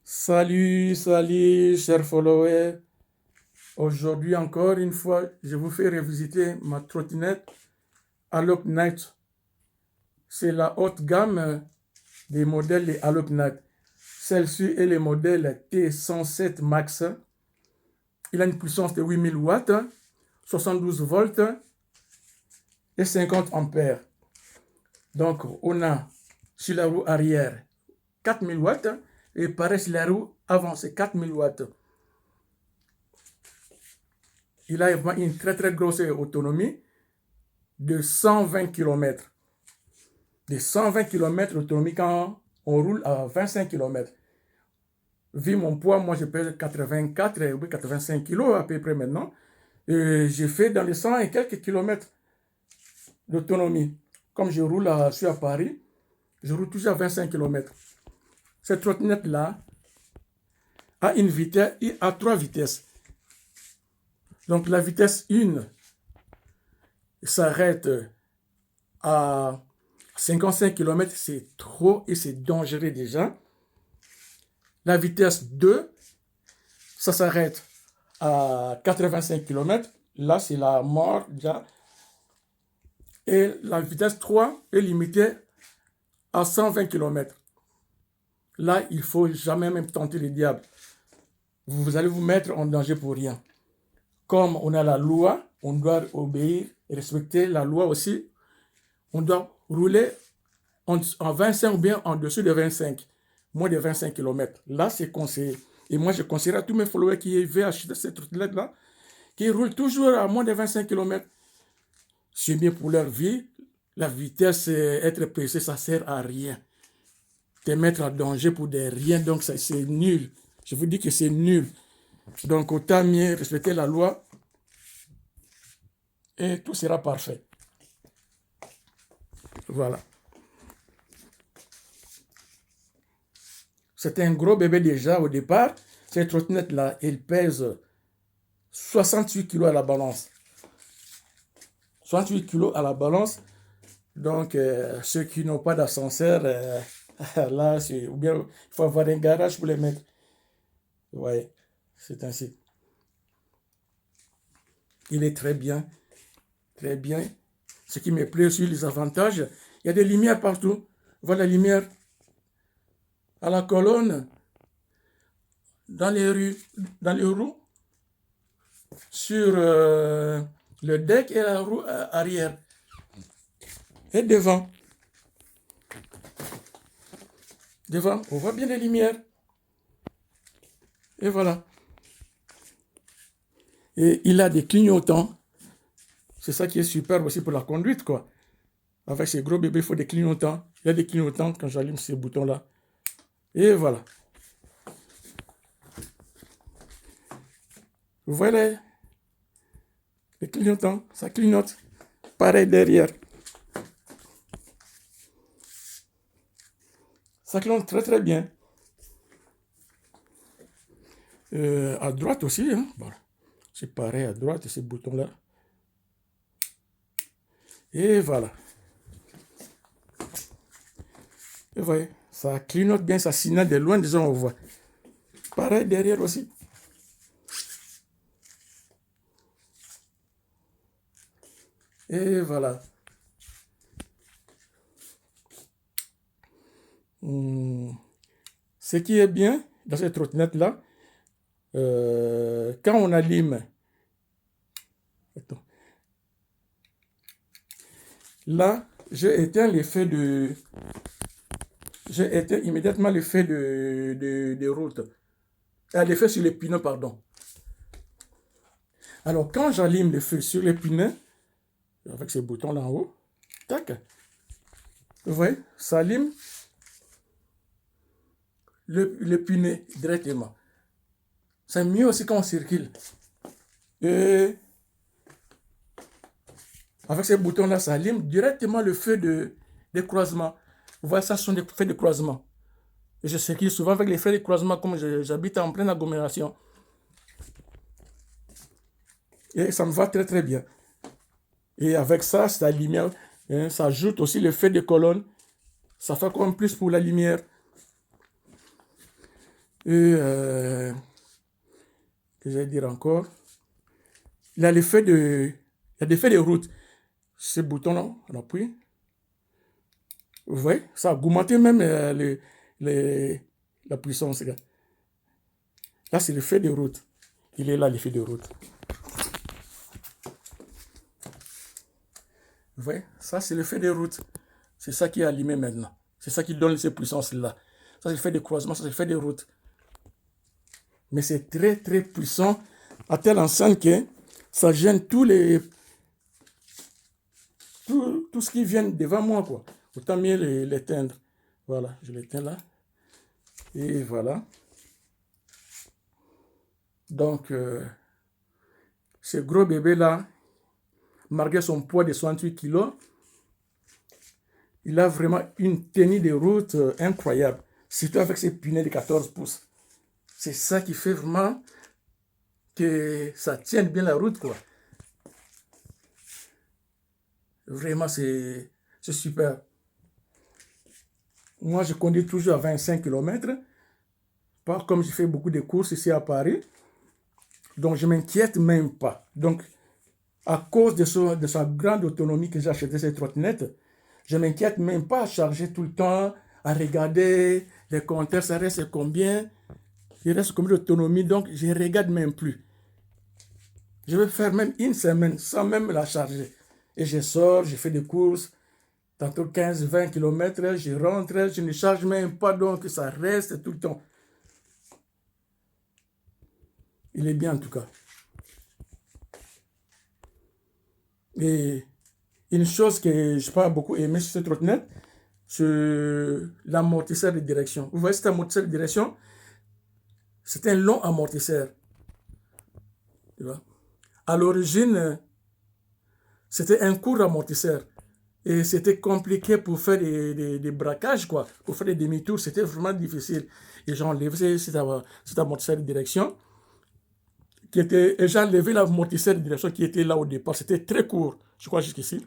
Salut, salut, chers followers. Aujourd'hui, encore une fois, je vous fais revisiter ma trottinette Alok Knight. C'est la haute gamme des modèles de Alok Knight. Celle-ci est le modèle T107 Max. Il a une puissance de 8000 watts, 72 volts et 50 ampères. Donc, on a sur la roue arrière 4000 watts et pareil sur la roue avant, c'est 4000 watts. Il a une très très grosse autonomie de 120 km. De 120 km d'autonomie quand on roule à 25 km. Vu mon poids, moi je pèse 84 ou 85 kg à peu près maintenant. Et j'ai fait dans les 100 et quelques kilomètres d'autonomie. Comme je roule je suis à Paris, je roule toujours à 25 km. Cette trottinette-là a une vitesse, a 3 vitesses. Donc la vitesse 1 s'arrête à 55 km, c'est trop et c'est dangereux déjà. La vitesse 2, ça s'arrête à 85 km. Là, c'est la mort déjà. Et la vitesse 3 est limitée à 120 km. Là, il ne faut jamais même tenter le diable. Vous allez vous mettre en danger pour rien. Comme on a la loi, on doit obéir et respecter la loi aussi. On doit rouler en 25 ou bien en dessous de 25, moins de 25 km. Là, c'est conseillé. Et moi, je conseille à tous mes followers qui veulent acheter cette trottinette-là, qui roulent toujours à moins de 25 km. C'est bien pour leur vie. La vitesse, être pressé, ça ne sert à rien. Te mettre en danger pour des rien, donc c'est nul. Je vous dis que c'est nul. Donc, autant mieux respecter la loi et tout sera parfait. Voilà. C'était un gros bébé déjà au départ. Cette trottinette-là, elle pèse 68 kg à la balance. 68 kg à la balance. Donc, ceux qui n'ont pas d'ascenseur, là, ou bien il faut avoir un garage pour les mettre. Oui, c'est ainsi. Il est très bien, très bien. Ce qui me plaît aussi, les avantages, il y a des lumières partout. Voilà la lumière à la colonne, dans les roues, sur le deck et la roue arrière. Et devant. Devant, on voit bien les lumières. Et voilà. Et il a des clignotants. C'est ça qui est super aussi pour la conduite, quoi. Avec ces gros bébés, il faut des clignotants. Il y a des clignotants quand j'allume ces boutons-là. Et voilà. Vous voyez les clignotants, ça clignote. Pareil derrière. Ça clignote très très bien. À droite aussi, hein. Voilà. C'est pareil à droite, ces boutons-là. Et voilà. Et vous voyez, ça clignote bien, ça signale de loin, disons, on voit. Pareil derrière aussi. Et voilà. Ce qui est bien dans cette trottinette-là, quand on allume, là, j'ai éteint immédiatement l'effet de route. L'effet sur les pneus, pardon. Alors, quand j'allume le feu sur les pneus, avec ces boutons là en haut, tac, vous voyez, ça allume le pneu directement. C'est mieux aussi quand on circule. Et avec ces boutons-là, ça allume directement le feu de croisement. Vous voyez, ça sont des feux de croisement. Et je circule souvent avec les feux de croisement comme j'habite en pleine agglomération. Et ça me va très très bien. Et avec ça, la lumière, hein, ça ajoute aussi le feu de colonne. Ça fait comme plus pour la lumière. Et, que je vais dire encore, il y a l'effet de, il y a l'effet de route. Ce bouton-là, on appuie. Vous voyez, ça a augmenté même la puissance. Là, c'est l'effet de route. Il est là, l'effet de route. Vous voyez, ça, c'est l'effet de route. C'est ça qui est allumé maintenant. C'est ça qui donne ces puissances-là. Ça, c'est l'effet de croisement, ça, c'est l'effet de route. Mais c'est très, très puissant, à telle enseigne que ça gêne tout ce qui vient devant moi, quoi. Autant mieux l'éteindre. Voilà, je l'éteins là. Et voilà. Donc, ce gros bébé-là, malgré son poids de 68 kg, il a vraiment une tenue de route incroyable. Surtout avec ses pneus de 14 pouces. C'est ça qui fait vraiment que ça tienne bien la route, quoi. Vraiment, c'est super. Moi, je conduis toujours à 25 km. Pas comme je fais beaucoup de courses ici à Paris. Donc, je ne m'inquiète même pas. Donc, à cause de sa grande autonomie que j'ai acheté cette trottinette, je ne m'inquiète même pas à charger tout le temps, à regarder les compteurs, ça reste combien, il reste combien d'autonomie, donc je ne regarde même plus. Je vais faire même une semaine sans même la charger. Et je sors, je fais des courses, tantôt 15-20 km, je rentre, je ne charge même pas, donc ça reste tout le temps. Il est bien en tout cas. Et une chose que je n'ai pas beaucoup aimé sur cette trottinette, c'est l'amortisseur de direction. Vous voyez cet amortisseur de direction, c'est un long amortisseur. Tu vois? À l'origine, c'était un court amortisseur. Et c'était compliqué pour faire des braquages, quoi. Pour faire des demi-tours, c'était vraiment difficile. Et j'ai enlevé cet amortisseur de direction. Et j'ai enlevé l'amortisseur de direction qui était là au départ. C'était très court, je crois, jusqu'ici.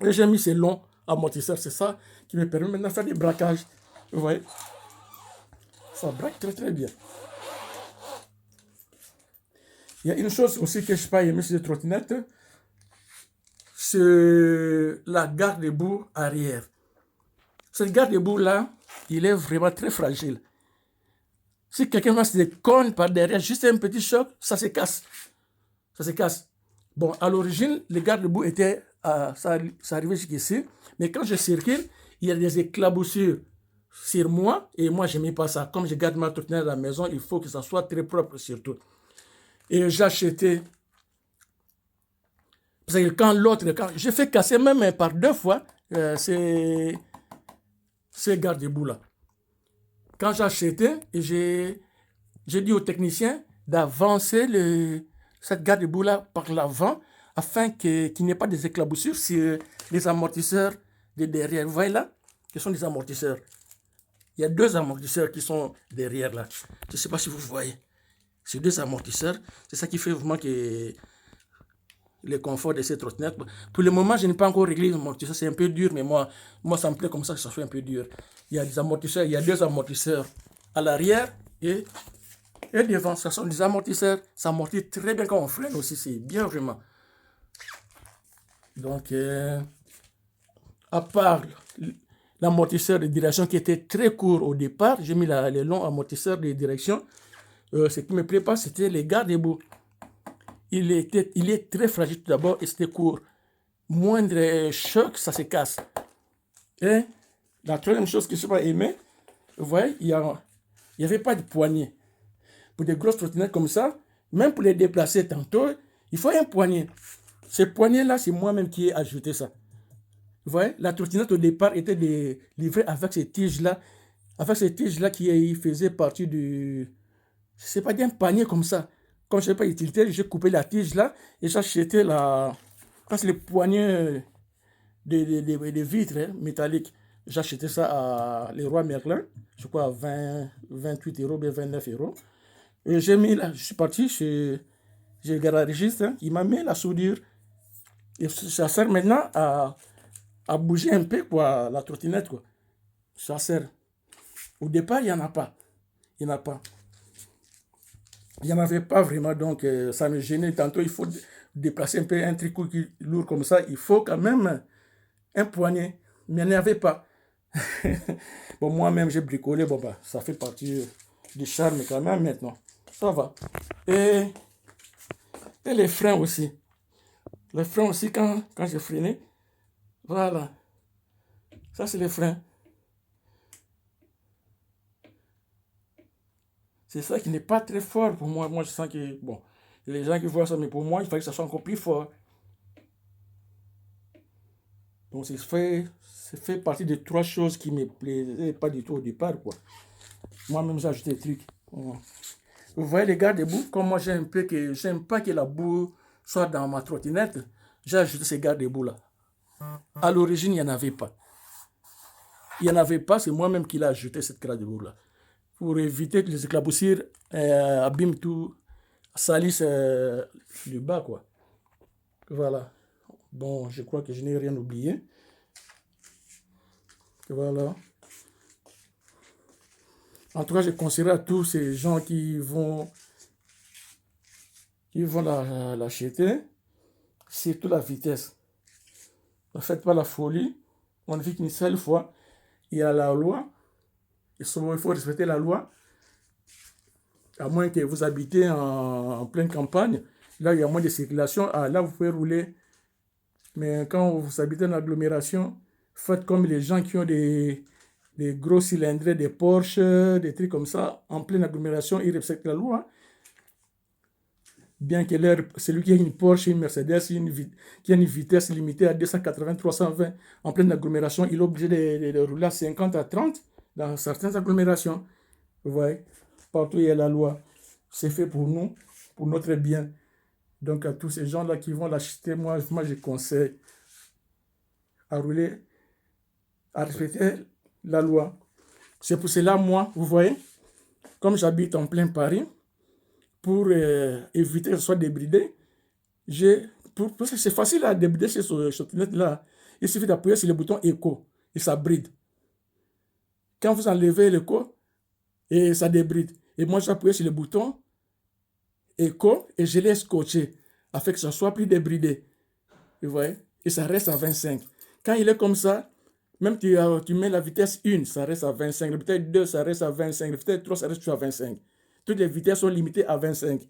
Et j'ai mis ces longs amortisseurs. C'est ça qui me permet maintenant de faire des braquages. Vous voyez? Ça braque très très bien. Il y a une chose aussi que je n'ai pas aimé sur les trottinettes, c'est la garde-boue arrière. Cette garde-boue là, il est vraiment très fragile. Si quelqu'un va se déconne par derrière, juste un petit choc, ça se casse. Ça se casse. Bon, à l'origine, les garde-boue étaient, ça arrivait jusqu'ici, mais quand je circule, il y a des éclaboussures sur moi, et moi, je n'aime pas ça. Comme je garde ma trottinette à la maison, il faut que ça soit très propre surtout. Et j'ai acheté. Parce que quand j'ai fait casser même par 2 fois ces garde-boue-là. Quand j'ai acheté, j'ai dit au technicien d'avancer cette garde-boue-là par l'avant afin qu'il n'y ait pas des éclaboussures sur les amortisseurs de derrière. Vous voyez là, ce sont des amortisseurs. Il y a 2 amortisseurs qui sont derrière là. Je ne sais pas si vous voyez. Ces 2 amortisseurs, c'est ça qui fait vraiment que le confort de ces trottinettes. Pour le moment, je n'ai pas encore réglé les amortisseurs. C'est un peu dur, mais moi, ça me plaît comme ça que ça soit un peu dur. Il y a des amortisseurs, il y a 2 amortisseurs à l'arrière et devant. Ce sont des amortisseurs. Ça amortit très bien quand on freine aussi. C'est bien vraiment. Donc, à part l'amortisseur de direction qui était très court au départ, j'ai mis les longs amortisseurs de direction. Ce qui me plaît pas, c'était les garde-boue. Il est très fragile tout d'abord et c'était court. Moindre choc, ça se casse. Et la troisième chose que je n'ai pas aimé, vous voyez, il n'y avait pas de poignée. Pour des grosses trottinettes comme ça, même pour les déplacer tantôt, il faut un poignet. Ce poignet-là, c'est moi-même qui ai ajouté ça. Vous voyez, la trottinette au départ était livrée avec ces tiges-là, qui faisaient partie du... Je ne sais pas, d'un panier comme ça. Comme je ne sais pas utilité, j'ai coupé la tige là et j'ai acheté c'est le poignet de vitres métalliques. J'ai acheté ça à Leroy Merlin, je crois à 28 €, bien 29 €. Et j'ai mis là, je suis parti chez le garagiste, il m'a mis la soudure. Et ça sert maintenant à bouger un peu quoi, la trottinette, quoi. Ça sert. Au départ, il n'y en a pas. il n'y en a pas. Il n'y en avait pas vraiment, donc ça me gênait. Tantôt, il faut déplacer un peu un tricot lourd comme ça. Il faut quand même un poignet. Mais il n'y en avait pas. Bon, moi-même, j'ai bricolé. Bon, bah, ça fait partie du charme quand même maintenant. Ça va. Et, et les freins aussi. Les freins aussi, quand j'ai freiné, voilà. Ça, c'est les freins. C'est ça qui n'est pas très fort pour moi. Moi, je sens que, bon, les gens qui voient ça, mais pour moi, il fallait que ça soit encore plus fort. Donc, c'est fait partie de trois choses qui me plaisaient pas du tout au départ, quoi. Moi-même, j'ai ajouté des trucs. Voilà. Vous voyez les garde-boue, comme moi, j'aime pas que la boue soit dans ma trottinette, j'ai ajouté ces garde-boue là. À l'origine, il n'y en avait pas. Il n'y en avait pas, c'est moi-même qui l'ai ajouté cette garde-boue là. Pour éviter que les éclaboussures abîment tout, salissent le bas, quoi. Voilà. Bon, je crois que je n'ai rien oublié. Voilà. En tout cas, je conseillerais à tous ces gens qui vont l'acheter, surtout la vitesse. Ne faites pas la folie. On ne vit qu'une seule fois. Il y a la loi. Il faut respecter la loi. À moins que vous habitez en pleine campagne. Là, il y a moins de circulation. Ah, là, vous pouvez rouler. Mais quand vous habitez en agglomération, faites comme les gens qui ont des gros cylindrés, des Porsche, des trucs comme ça. En pleine agglomération, ils respectent la loi. Bien que celui qui a une Porsche, une Mercedes, qui a une vitesse limitée à 280-320 en pleine agglomération, il est obligé de rouler à 50 à 30 dans certaines agglomérations. Vous voyez, partout il y a la loi. C'est fait pour nous, pour notre bien. Donc à tous ces gens-là qui vont l'acheter, moi je conseille à rouler, à respecter la loi. C'est pour cela, moi, vous voyez, comme j'habite en plein Paris, pour éviter que ce soit débridé, parce que c'est facile à débrider sur ce trottinette-là. Il suffit d'appuyer sur le bouton écho et ça bride. Quand vous enlevez l'écho, et ça débride. Et moi, j'appuie sur le bouton écho et je l'ai scotché afin que ça soit plus débridé. Vous voyez? Et ça reste à 25. Quand il est comme ça, même tu mets la vitesse 1, ça reste à 25. La vitesse 2, ça reste à 25. La vitesse 3, ça reste toujours à 25. Toutes les vitesses sont limitées à 25.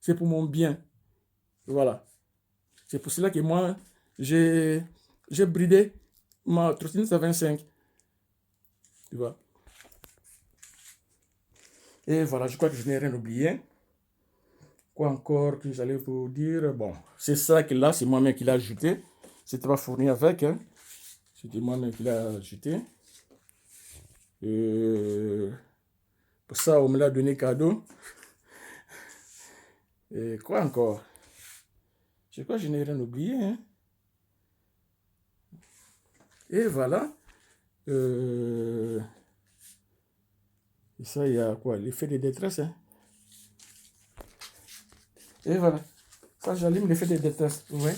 C'est pour mon bien. Voilà. C'est pour cela que moi, j'ai bridé ma trottinette à 25. Tu vois. Et voilà, je crois que je n'ai rien oublié. Quoi encore que j'allais vous dire? Bon, c'est ça que là, c'est moi-même qui l'ai ajouté. C'était pas fourni avec. Hein. C'était moi-même qui l'ai ajouté. Pour ça, on me l'a donné cadeau. Et quoi encore? Je crois que je n'ai rien oublié. Hein. Et voilà. Et ça, il y a quoi? L'effet de détresse. Hein. Et voilà. Ça, j'allume l'effet de détresse. Vous voyez?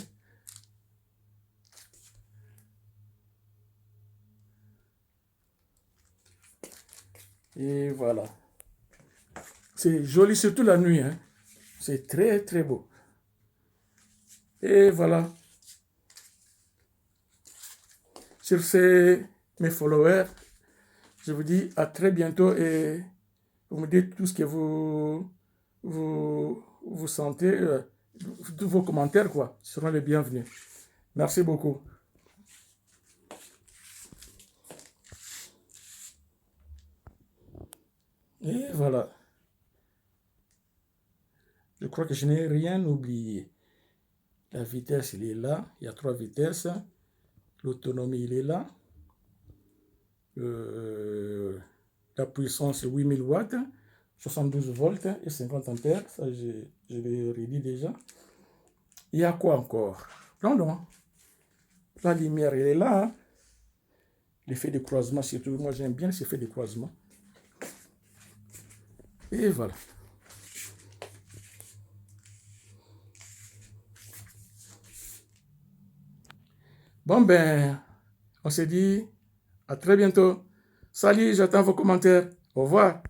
Et voilà. C'est joli, surtout la nuit. Hein. C'est très, très beau. Et voilà. Sur ces, mes followers, je vous dis à très bientôt et vous me dites tout ce que vous sentez. Tous vos commentaires, quoi, seront les bienvenus. Merci beaucoup. Et voilà. Je crois que je n'ai rien oublié. La vitesse, il est là. Il y a 3 vitesses. L'autonomie, il est là. La puissance, 8000 watts. 72 volts et 50 ampères. Ça, je l'ai redit déjà. Il y a quoi encore? Non, non. La lumière, elle est là. Hein. L'effet de croisement, surtout. Moi, j'aime bien cet effet de croisement. Et voilà. Bon, ben, on se dit à très bientôt. Salut, j'attends vos commentaires. Au revoir.